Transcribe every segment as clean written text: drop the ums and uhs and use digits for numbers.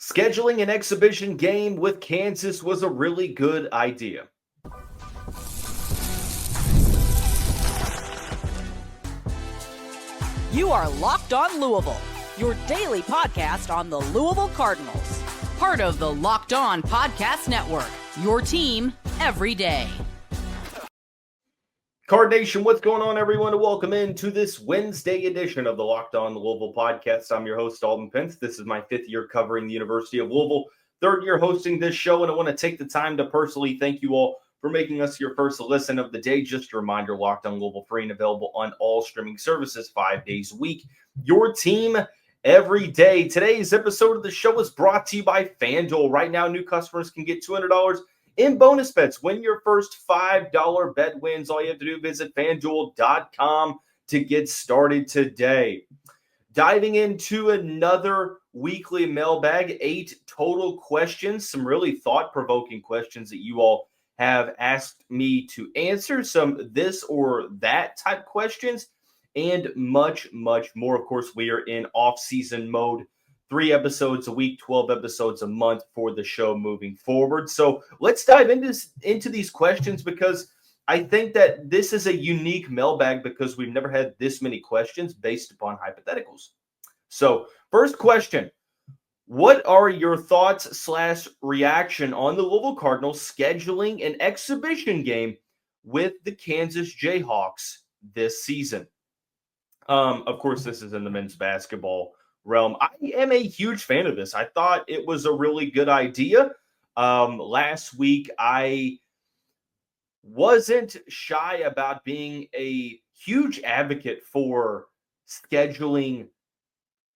Scheduling an exhibition game with Kansas was a really good idea. You are Locked On Louisville, your daily podcast on the Louisville Cardinals. Part of the Locked On Podcast Network, your team every day. Card Nation, what's going on, everyone? Welcome into this Wednesday edition of the Locked On Louisville podcast. I'm your host, Dalton Pence. This is my fifth year covering the University of Louisville, third year hosting this show, and I want to take the time to personally thank you all for making us your first listen of the day. Just a reminder, Locked On Louisville, free and available on all streaming services 5 days a week. Your team every day. Today's episode of the show is brought to you by FanDuel. Right now, new customers can get $200 in bonus bets. Win your first $5 bet wins. All you have to do, visit FanDuel.com to get started today. Diving into another weekly mailbag, 8 total questions, some really thought-provoking questions that you all have asked me to answer, some this or that type questions, and much, much more. Of course, we are in off-season mode, 3 episodes a week, 12 episodes a month for the show moving forward. So let's dive into these questions, because I think that this is a unique mailbag because we've never had this many questions based upon hypotheticals. So first question, what are your thoughts / reaction on the Louisville Cardinals scheduling an exhibition game with the Kansas Jayhawks this season? Of course, this is in the men's basketball realm. I am a huge fan of this. I thought it was a really good idea. Last week, I wasn't shy about being a huge advocate for scheduling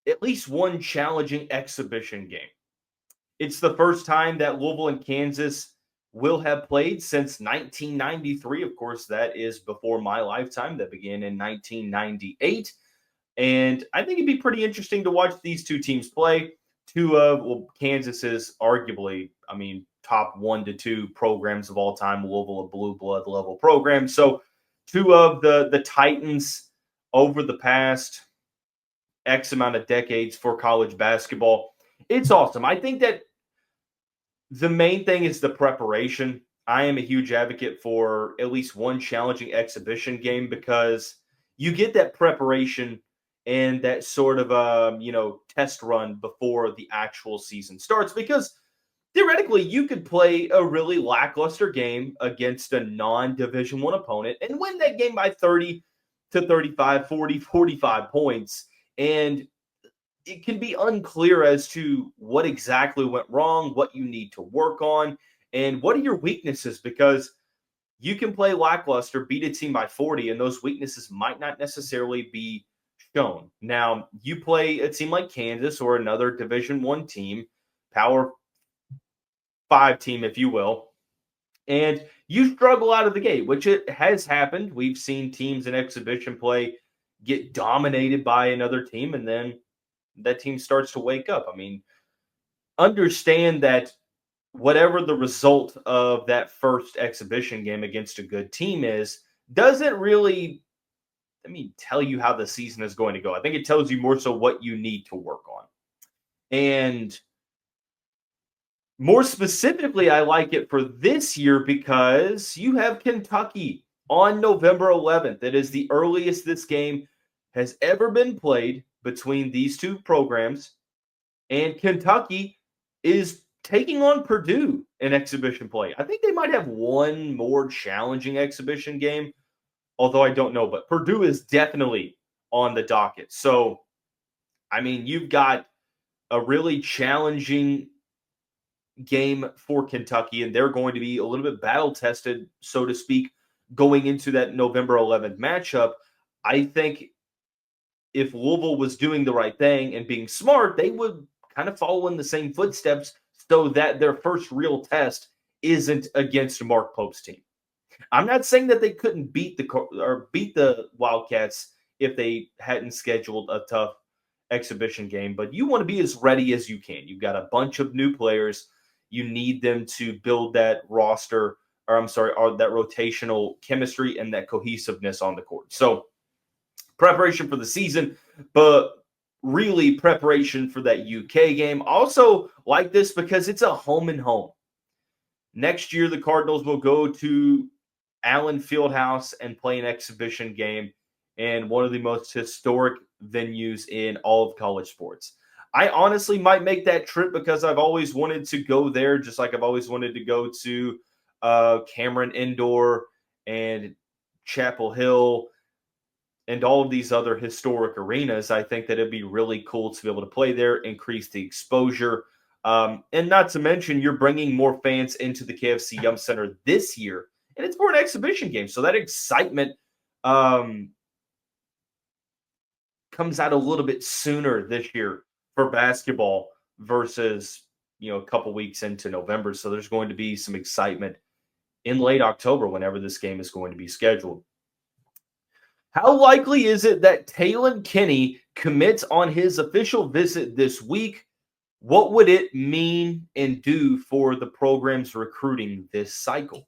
at least one challenging exhibition game. It's the first time that Louisville and Kansas will have played since 1993. Of course, that is before my lifetime. That began in 1998. And I think it'd be pretty interesting to watch these two teams play. Kansas is arguably, top 1 to 2 programs of all time. Louisville, a blue blood level program. So 2 of the Titans over the past X amount of decades for college basketball. It's awesome. I think that the main thing is the preparation. I am a huge advocate for at least one challenging exhibition game, because you get that preparation and that sort of test run before the actual season starts, because theoretically you could play a really lackluster game against a non-Division I opponent and win that game by 30 to 35, 40, 45 points. And it can be unclear as to what exactly went wrong, what you need to work on, and what are your weaknesses, because you can play lackluster, beat a team by 40, and those weaknesses might not necessarily be shown. Now, you play a team like Kansas or another Division I team, Power 5 team, if you will, and you struggle out of the gate, which it has happened. We've seen teams in exhibition play get dominated by another team, and then that team starts to wake up. Understand that whatever the result of that first exhibition game against a good team is, doesn't really, tell you how the season is going to go. I think it tells you more so what you need to work on. And more specifically, I like it for this year because you have Kentucky on November 11th. It is the earliest this game has ever been played between these two programs. And Kentucky is taking on Purdue in exhibition play. I think they might have one more challenging exhibition game, although I don't know. But Purdue is definitely on the docket. So, you've got a really challenging game for Kentucky, and they're going to be a little bit battle-tested, so to speak, going into that November 11th matchup. I think if Louisville was doing the right thing and being smart, they would kind of follow in the same footsteps so that their first real test isn't against Mark Pope's team. I'm not saying that they couldn't beat the Wildcats if they hadn't scheduled a tough exhibition game, but you want to be as ready as you can. You've got a bunch of new players. You need them to build that that rotational chemistry and that cohesiveness on the court. So preparation for the season, but really preparation for that UK game. Also like this because it's a home and home. Next year, the Cardinals will go to Allen Fieldhouse and play an exhibition game in one of the most historic venues in all of college sports. I honestly might make that trip because I've always wanted to go there, just like I've always wanted to go to Cameron Indoor and Chapel Hill and all of these other historic arenas. I think that it'd be really cool to be able to play there, increase the exposure. And not to mention, you're bringing more fans into the KFC Yum Center this year, and it's for an exhibition game. So that excitement comes out a little bit sooner this year for basketball versus, a couple weeks into November. So there's going to be some excitement in late October whenever this game is going to be scheduled. How likely is it that Talon Kenny commits on his official visit this week? What would it mean and do for the program's recruiting this cycle?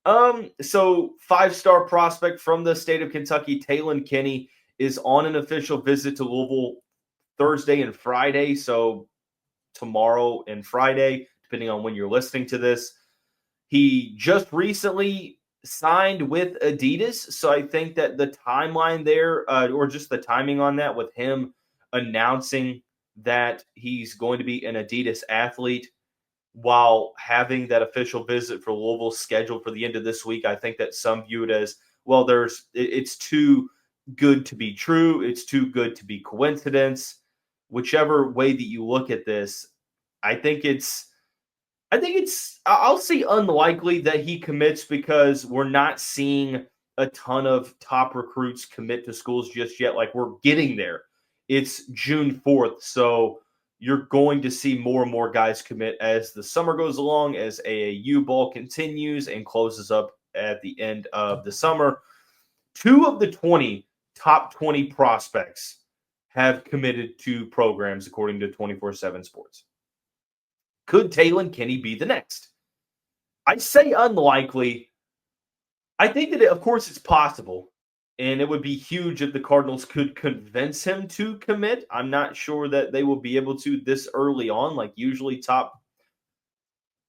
So 5-star prospect from the state of Kentucky, Talon Kenny, is on an official visit to Louisville Thursday and Friday. So tomorrow and Friday, depending on when you're listening to this. He just recently signed with Adidas. So I think that the timeline there, or just the timing on that with him announcing that he's going to be an Adidas athlete while having that official visit for Louisville scheduled for the end of this week, I think that some view it as, well, it's too good to be true. It's too good to be coincidence. Whichever way that you look at this, I'll say unlikely that he commits because we're not seeing a ton of top recruits commit to schools just yet. Like, we're getting there. It's June 4th, so you're going to see more and more guys commit as the summer goes along, as AAU ball continues and closes up at the end of the summer. 2 of the 20 top 20 prospects have committed to programs, according to 24/7 Sports. Could Talon Kenny be the next? I say unlikely. I think that, of course, it's possible. And it would be huge if the Cardinals could convince him to commit. I'm not sure that they will be able to this early on. Like, usually top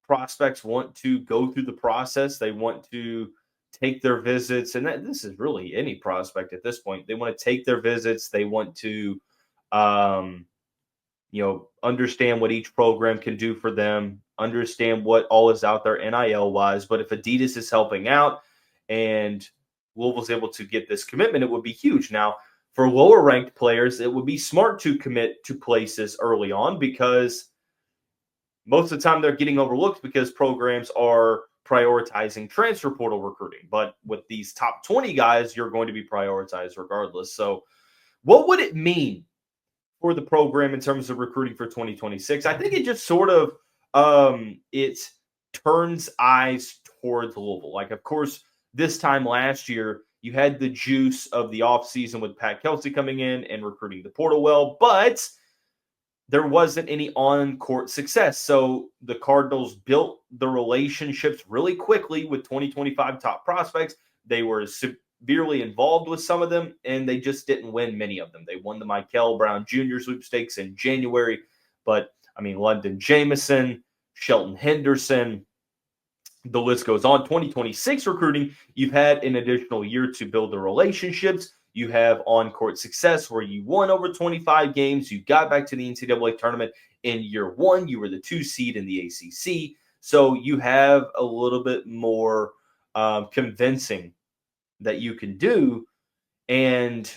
prospects want to go through the process. They want to take their visits. And this is really any prospect at this point. They want to take their visits. They want to, understand what each program can do for them, understand what all is out there NIL-wise. But if Adidas is helping out and Louisville's able to get this commitment, it would be huge. Now, for lower ranked players, it would be smart to commit to places early on because most of the time they're getting overlooked because programs are prioritizing transfer portal recruiting. But with these top 20 guys, you're going to be prioritized regardless. So what would it mean for the program in terms of recruiting for 2026? I think it just sort of it turns eyes towards Louisville. Like, of course, this time last year, you had the juice of the offseason with Pat Kelsey coming in and recruiting the portal well, but there wasn't any on-court success. So the Cardinals built the relationships really quickly with 2025 top prospects. They were severely involved with some of them, and they just didn't win many of them. They won the Michael Brown Jr. sweepstakes in January, but, London Jameson, Shelton Henderson, the list goes on. 2026 recruiting, you've had an additional year to build the relationships. You have on-court success where you won over 25 games. You got back to the NCAA tournament in year 1. You were the 2 seed in the ACC. So you have a little bit more convincing that you can do. And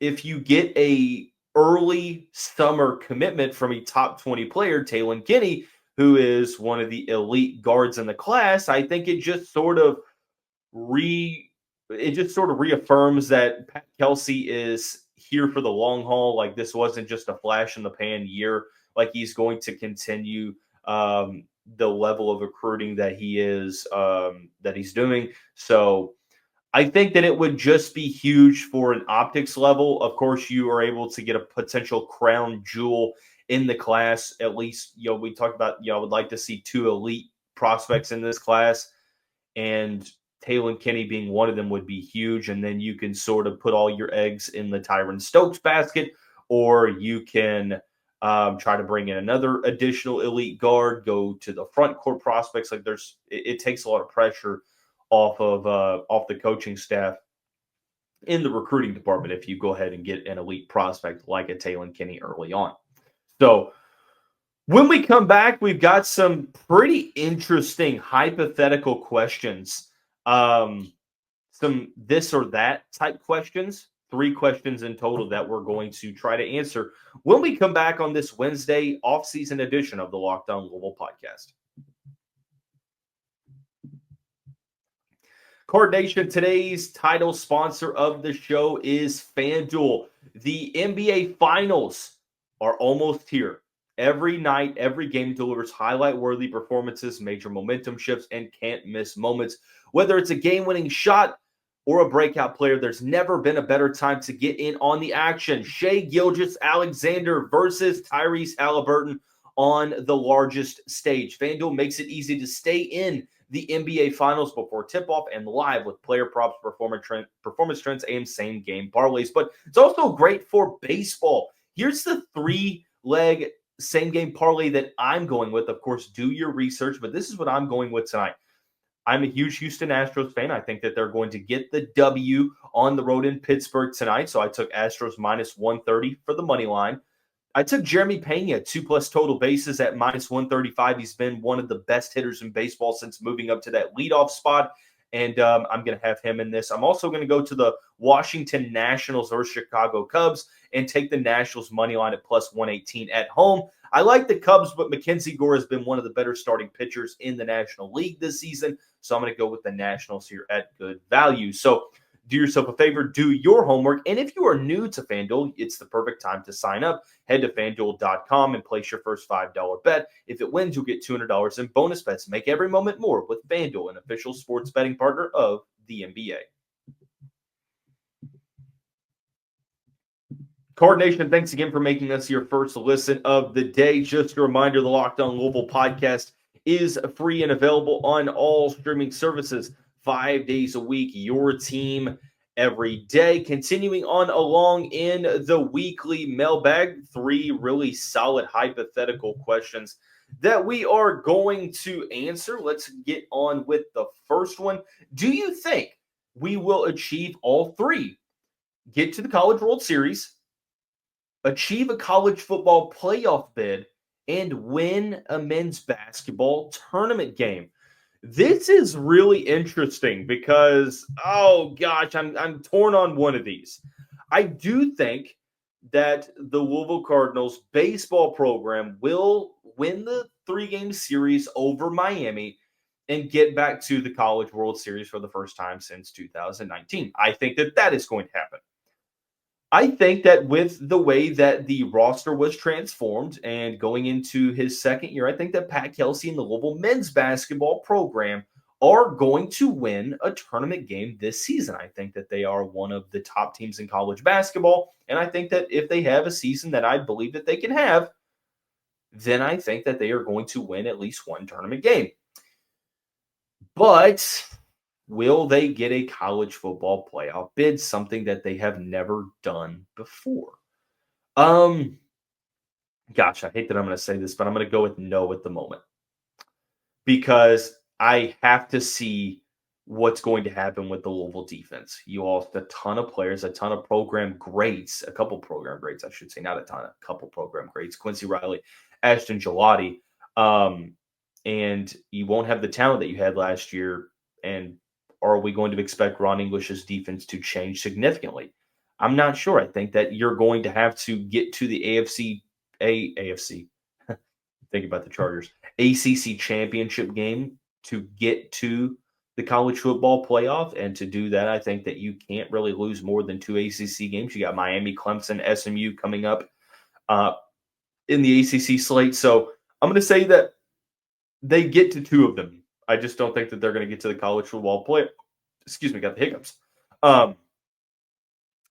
if you get a early summer commitment from a top 20 player, Talon Kenny, who is one of the elite guards in the class, I think it just sort of reaffirms that Pat Kelsey is here for the long haul. Like, this wasn't just a flash in the pan year. Like, he's going to continue the level of recruiting that he's doing. So I think that it would just be huge for an optics level. Of course, you are able to get a potential crown jewel in the class. At least, we talked about, I would like to see 2 elite prospects in this class, and Talon Kenny being one of them would be huge. And then you can sort of put all your eggs in the Tyron Stokes basket, or you can try to bring in another additional elite guard, go to the front court prospects. Like it takes a lot of pressure off the coaching staff in the recruiting department if you go ahead and get an elite prospect like a Talon Kenny early on. So when we come back, we've got some pretty interesting hypothetical questions. Some this or that type questions, 3 questions in total that we're going to try to answer when we come back on this Wednesday off-season edition of the Locked On Louisville podcast. Card Nation, today's title sponsor of the show is FanDuel. The NBA Finals are almost here. Every night, every game delivers highlight-worthy performances, major momentum shifts, and can't-miss moments. Whether it's a game-winning shot or a breakout player, there's never been a better time to get in on the action. Shai Gilgeous-Alexander versus Tyrese Haliburton on the largest stage. FanDuel makes it easy to stay in the NBA Finals before tip-off and live with player props, performance trends, and same-game parlays. But it's also great for baseball. Here's the 3-leg same-game parlay that I'm going with. Of course, do your research, but this is what I'm going with tonight. I'm a huge Houston Astros fan. I think that they're going to get the W on the road in Pittsburgh tonight, so I took Astros minus 130 for the money line. I took Jeremy Pena, 2+ total bases at minus 135. He's been one of the best hitters in baseball since moving up to that leadoff spot, and I'm going to have him in this. I'm also going to go to the Washington Nationals versus Chicago Cubs and take the Nationals money line at plus 118 at home. I like the Cubs, but Mackenzie Gore has been one of the better starting pitchers in the National League this season, so I'm going to go with the Nationals here at good value. So do yourself a favor, do your homework, and if you are new to FanDuel, it's the perfect time to sign up. Head to FanDuel.com and place your first $5 bet. If it wins, you'll get $200 in bonus bets. Make every moment more with FanDuel, an official sports betting partner of the NBA. Card Nation, thanks again for making us your first listen of the day. Just a reminder, the Locked On Louisville podcast is free and available on all streaming services 5 days a week. Your team every day. Continuing on along in the weekly mailbag, 3 really solid hypothetical questions that we are going to answer. Let's get on with the first one. Do you think we will achieve all 3? Get to the College World Series, achieve a college football playoff bid, and win a men's basketball tournament game? This is really interesting because, oh gosh, I'm torn on one of these. I do think that the Louisville Cardinals baseball program will win the 3-game series over Miami and get back to the College World Series for the first time since 2019. I think that is going to happen. I think that with the way that the roster was transformed and going into his second year, I think that Pat Kelsey and the Louisville men's basketball program are going to win a tournament game this season. I think that they are one of the top teams in college basketball, and I think that if they have a season that I believe that they can have, then I think that they are going to win at least one tournament game. But will they get a college football playoff bid? Something that they have never done before. Gosh, I hate that I'm going to say this, but I'm going to go with no at the moment. Because I have to see what's going to happen with the Louisville defense. You lost a ton of players, a ton of program greats, a couple program greats, I should say, not a ton, a couple program greats. Quincy Riley, Ashton Gelati. And you won't have the talent that you had last year. And are we going to expect Ron English's defense to change significantly? I'm not sure. I think that you're going to have to get to the AFC. Think about the Chargers. ACC championship game to get to the college football playoff. And to do that, I think that you can't really lose more than 2 ACC games. You got Miami, Clemson, SMU coming up in the ACC slate. So I'm going to say that they get to 2 of them. I just don't think that they're going to get to the college football play. Excuse me, got the hiccups. I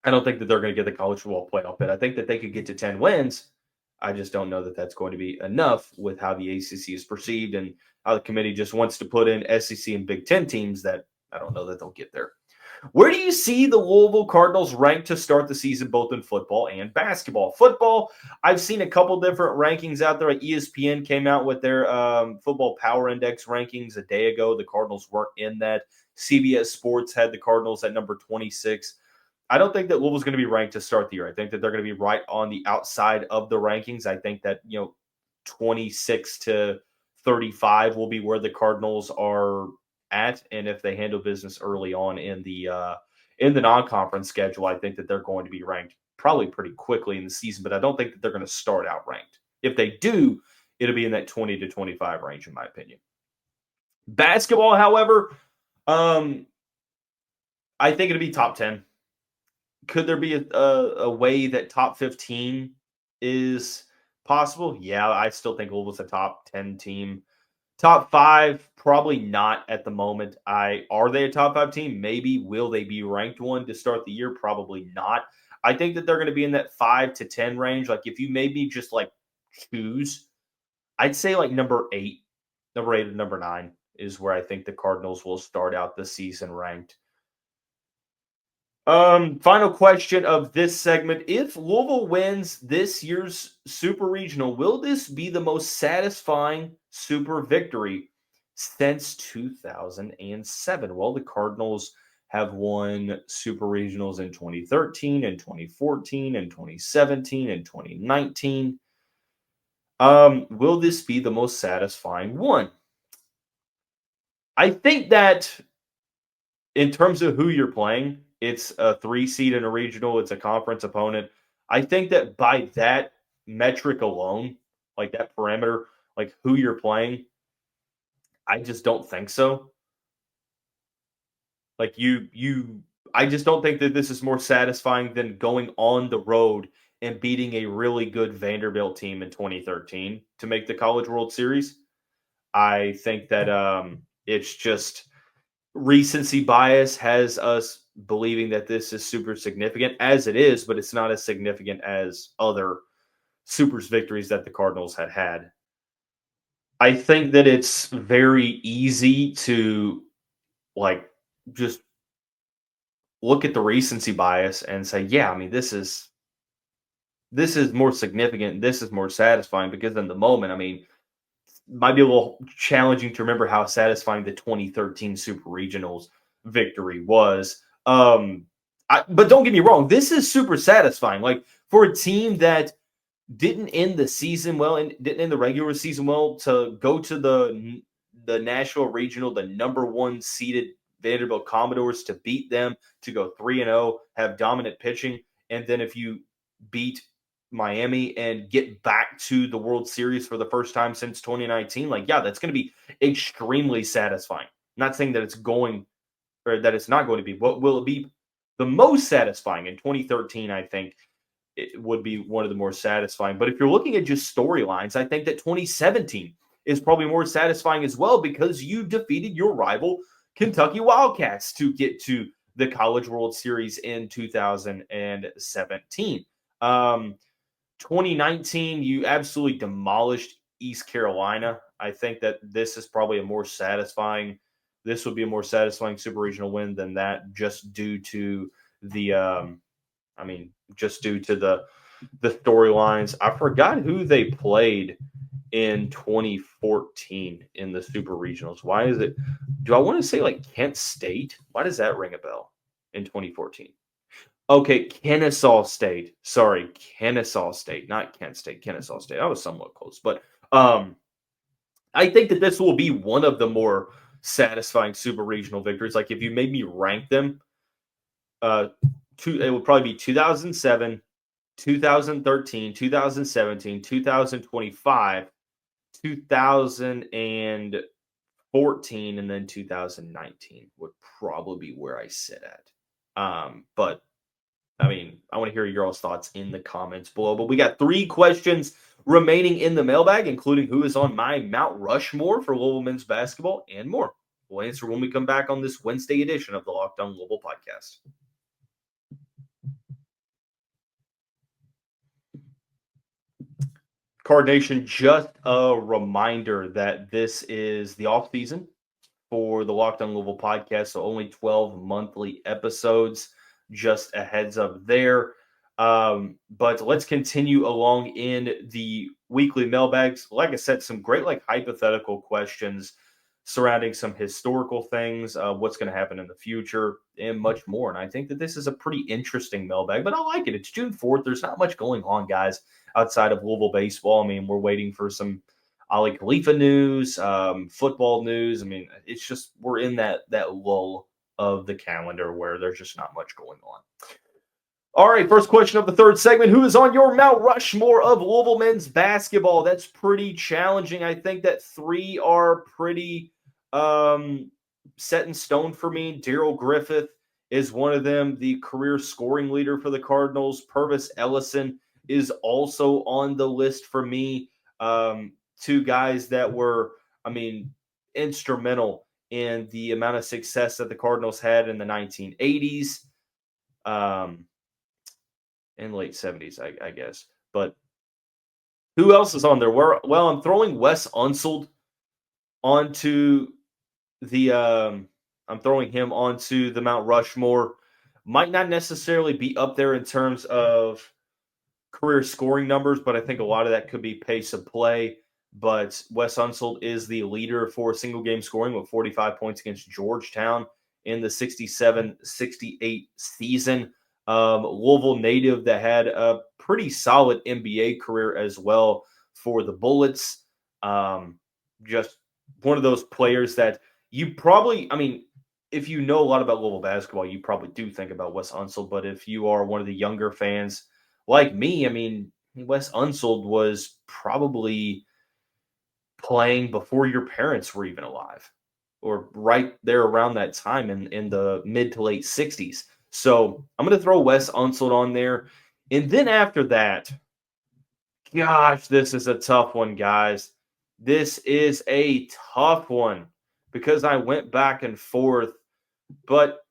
don't think that they're going to get the college football playoff bid. I think that they could get to 10 wins. I just don't know that that's going to be enough with how the ACC is perceived and how the committee just wants to put in SEC and Big Ten teams that I don't know that they'll get there. Where do you see the Louisville Cardinals ranked to start the season, both in football and basketball? Football, I've seen a couple different rankings out there. ESPN came out with their football power index rankings a day ago. The Cardinals weren't in that. CBS Sports had the Cardinals at number 26. I don't think that Louisville's going to be ranked to start the year. I think that they're going to be right on the outside of the rankings. I think that, 26 to 35 will be where the Cardinals are at, and if they handle business early on in the non-conference schedule, I think that they're going to be ranked probably pretty quickly in the season, but I don't think that they're going to start out ranked. If they do, it'll be in that 20 to 25 range, in my opinion. Basketball, however, I think it'll be top 10. Could there be a way that top 15 is possible? Yeah, I still think Louisville's a top 10 team. Top 5, probably not at the moment. Are they a top 5 team? Maybe. Will they be ranked one to start the year? Probably not. I think that they're going to be in that 5 to 10 range. Like, if you maybe just choose, I'd say number 8 and number 9 is where I think the Cardinals will start out the season ranked. Final question of this segment. If Louisville wins this year's Super Regional, will this be the most satisfying Super victory since 2007? Well, the Cardinals have won Super Regionals in 2013 and 2014 and 2017 and 2019. Will this be the most satisfying one? I think that in terms of who you're playing, it's a 3 seed in a regional. It's a conference opponent. I think that by that metric alone, that parameter, who you're playing, I just don't think so. I just don't think that this is more satisfying than going on the road and beating a really good Vanderbilt team in 2013 to make the College World Series. I think that it's just recency bias has us believing that this is super significant, as it is, but it's not as significant as other Supers victories that the Cardinals had. I think that it's very easy to just look at the recency bias and say, yeah, I mean, this is more significant. This is more satisfying because in the moment, I mean, might be a little challenging to remember how satisfying the 2013 Super Regionals victory was. But don't get me wrong, this is super satisfying. For a team that didn't end the season well and didn't end the regular season well, to go to the National Regional, the number 1 seeded Vanderbilt Commodores, to beat them, to go 3-0, have dominant pitching, and then if you beat Miami and get back to the World Series for the first time since 2019, that's going to be extremely satisfying. I'm not saying that it's going or that it's not going to be. What will it be the most satisfying? In 2013, I think it would be one of the more satisfying. But if you're looking at just storylines, I think that 2017 is probably more satisfying as well, because you defeated your rival Kentucky Wildcats to get to the College World Series in 2017. 2019, you absolutely demolished East Carolina. I think that this is probably this would be a more satisfying Super Regional win than that, just due to the storylines. I forgot who they played in 2014 in the Super Regionals. Why is it? Do I want to say Kent State? Why does that ring a bell in 2014? Okay, Kennesaw State. Sorry, Kennesaw State, not Kent State. Kennesaw State. I was somewhat close, but I think that this will be one of the more satisfying Super Regional victories. If you made me rank them, it would probably be 2007, 2013, 2017, 2025, 2014, and then 2019 would probably be where I sit at. But I mean, I want to hear your all's thoughts in the comments below. But we got 3 questions remaining in the mailbag, including who is on my Mount Rushmore for Louisville men's basketball and more. We'll answer when we come back on this Wednesday edition of the Locked On Louisville podcast. Card Nation, just a reminder that this is the off season for the Locked on Louisville podcast, so only 12 monthly episodes. Just a heads up there. But let's continue along in the weekly mailbags. Like I said, some great hypothetical questions surrounding some historical things, what's going to happen in the future, and much more. And I think that this is a pretty interesting mailbag, but I like it. It's June 4th. There's not much going on, guys, outside of Louisville baseball. I mean, we're waiting for some Ali Khalifa news, football news. I mean, it's just we're in that lull of the calendar where there's just not much going on. All right, first question of the third segment. Who is on your Mount Rushmore of Louisville men's basketball? That's pretty challenging. I think that three are pretty set in stone for me. Daryl Griffith is one of them, the career scoring leader for the Cardinals. Purvis Ellison is also on the list for me. Two guys that were, instrumental in the amount of success that the Cardinals had in the 1980s. In late 70s, I guess. But who else is on there? Well, I'm throwing Wes Unseld onto the I'm throwing him onto the Mount Rushmore. Might not necessarily be up there in terms of career scoring numbers, but I think a lot of that could be pace of play. But Wes Unseld is the leader for single game scoring with 45 points against Georgetown in the 67-68 season. Louisville native that had a pretty solid NBA career as well for the Bullets. Just one of those players that you probably, if you know a lot about Louisville basketball, you probably do think about Wes Unseld. But if you are one of the younger fans like me, Wes Unseld was probably playing before your parents were even alive, or right there around that time in the mid to late 60s. So I'm going to throw Wes Unseld on there. And then after that, gosh, this is a tough one, guys. This is a tough one because I went back and forth. But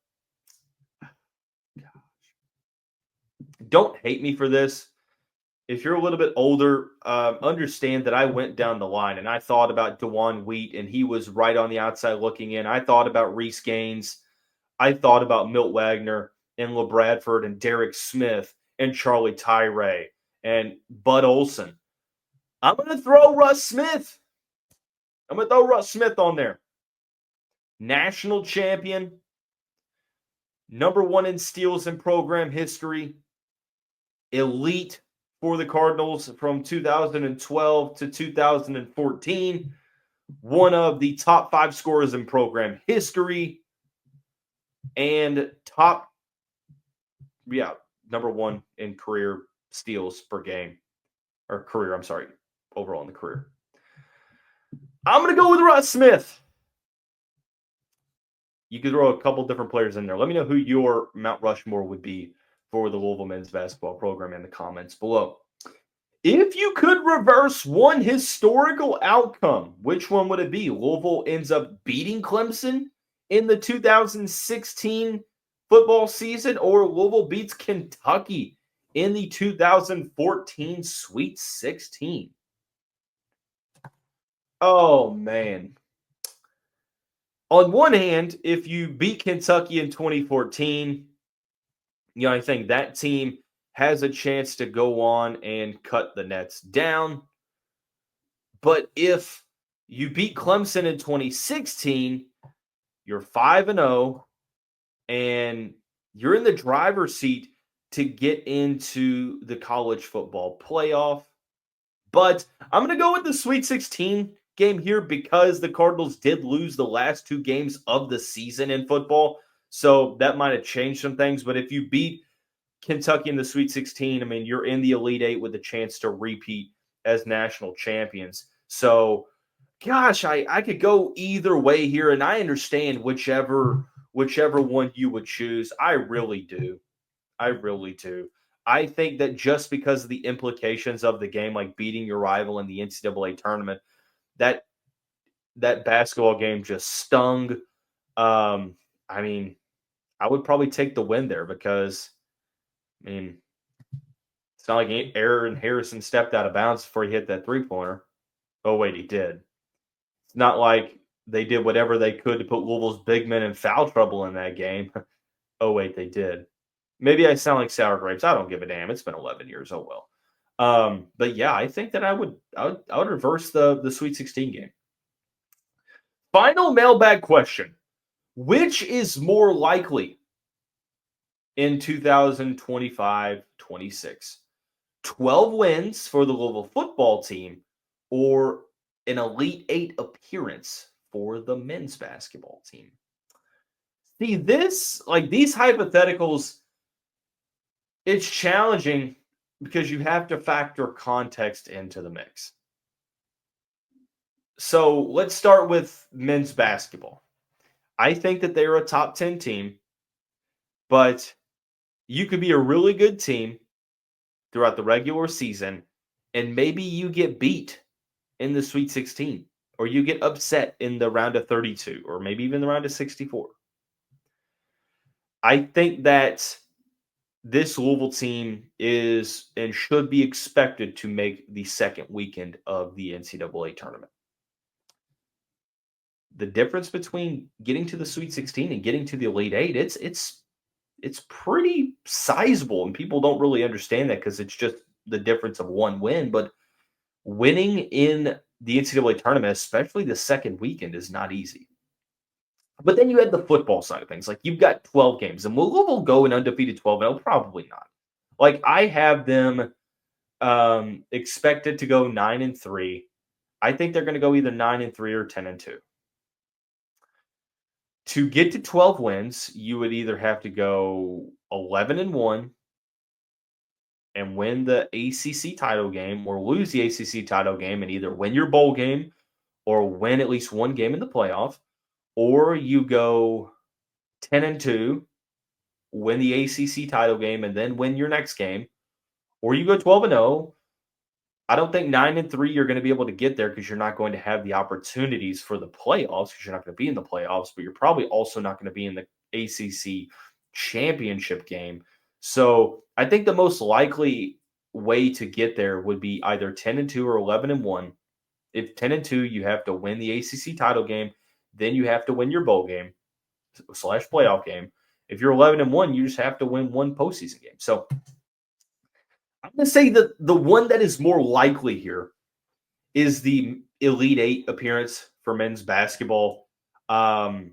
don't hate me for this. If you're a little bit older, understand that I went down the line and I thought about DeJuan Wheat, and he was right on the outside looking in. I thought about Reese Gaines. I thought about Milt Wagner and LeBradford and Derek Smith and Charlie Tyree and Bud Olson. I'm going to throw Russ Smith. I'm going to throw Russ Smith on there. National champion, #1 in steals in program history, elite for the Cardinals from 2012 to 2014, one of the top 5 scorers in program history, and #1 in career steals per game, or career, overall in the career. I'm going to go with Russ Smith. You could throw a couple different players in there. Let me know who your Mount Rushmore would be for the Louisville men's basketball program in the comments below. If you could reverse one historical outcome, which one would it be? Louisville ends up beating Clemson in the 2016 football season, or Louisville beats Kentucky in the 2014 Sweet 16? Oh, man. On one hand, if you beat Kentucky in 2014, I think that team has a chance to go on and cut the Nets down. But if you beat Clemson in 2016, you're 5-0, and you're in the driver's seat to get into the college football playoff. But I'm going to go with the Sweet 16 game here because the Cardinals did lose the last 2 games of the season in football. So that might have changed some things. But if you beat Kentucky in the Sweet 16, you're in the Elite 8 with a chance to repeat as national champions. So, gosh, I could go either way here, and I understand whichever one you would choose. I really do. I think that just because of the implications of the game, like beating your rival in the NCAA tournament, that basketball game just stung. I would probably take the win there because, it's not like Aaron Harrison stepped out of bounds before he hit that 3-pointer. Oh, wait, he did. It's not like they did whatever they could to put Louisville's big men in foul trouble in that game. Oh, wait, they did. Maybe I sound like sour grapes. I don't give a damn. It's been 11 years. Oh, well. But yeah, I think that I would reverse the Sweet 16 game. Final mailbag question. Which is more likely in 2025-26? 12 wins for the Louisville football team or an Elite Eight appearance for the men's basketball team? See, these hypotheticals, it's challenging because you have to factor context into the mix. So let's start with men's basketball. I think that they're a top 10 team, but you could be a really good team throughout the regular season, and maybe you get beat in the Sweet 16, or you get upset in the round of 32, or maybe even the round of 64. I think that this Louisville team is and should be expected to make the second weekend of the NCAA tournament. The difference between getting to the Sweet 16 and getting to the Elite Eight, it's pretty sizable, and people don't really understand that because it's just the difference of one win. But winning in the NCAA tournament, especially the second weekend, is not easy. But then you had the football side of things. Like, you've got 12 games, and will Louisville go an undefeated 12-0? Probably not. Like, I have them expected to go 9-3. I think they're going to go either 9-3 or 10-2. To get to 12 wins, you would either have to go 11-1 and win the ACC title game, or lose the ACC title game and either win your bowl game or win at least one game in the playoff, or you go 10-2, win the ACC title game and then win your next game, or you go 12-0. I don't think 9-3 you're going to be able to get there because you're not going to have the opportunities for the playoffs because you're not going to be in the playoffs, but you're probably also not going to be in the ACC championship game. So I think the most likely way to get there would be either 10-2 or 11-1. If 10-2, you have to win the ACC title game, then you have to win your bowl game / playoff game. If you're 11-1, you just have to win one postseason game. So I'm going to say that the one that is more likely here is the Elite Eight appearance for men's basketball. I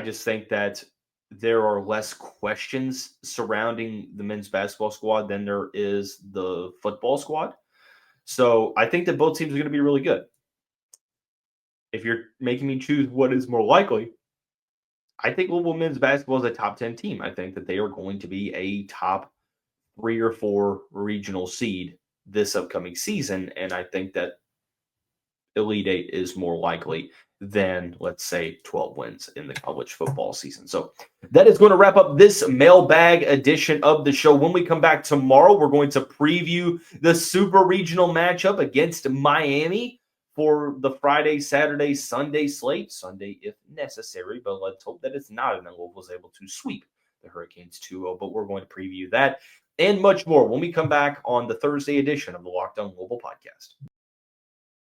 just think that there are less questions surrounding the men's basketball squad than there is the football squad. So I think that both teams are going to be really good. If you're making me choose what is more likely, I think Louisville men's basketball is a top 10 team. I think that they are going to be a top 3 or 4 regional seed this upcoming season. And I think that Elite Eight is more likely than, let's say, 12 wins in the college football season. So that is going to wrap up this mailbag edition of the show. When we come back tomorrow, we're going to preview the super regional matchup against Miami for the Friday, Saturday, Sunday slate. Sunday if necessary, but let's hope that it's not, and then Louisville's able to sweep the Hurricanes 2-0. But we're going to preview that and much more when we come back on the Thursday edition of the Locked On Louisville podcast.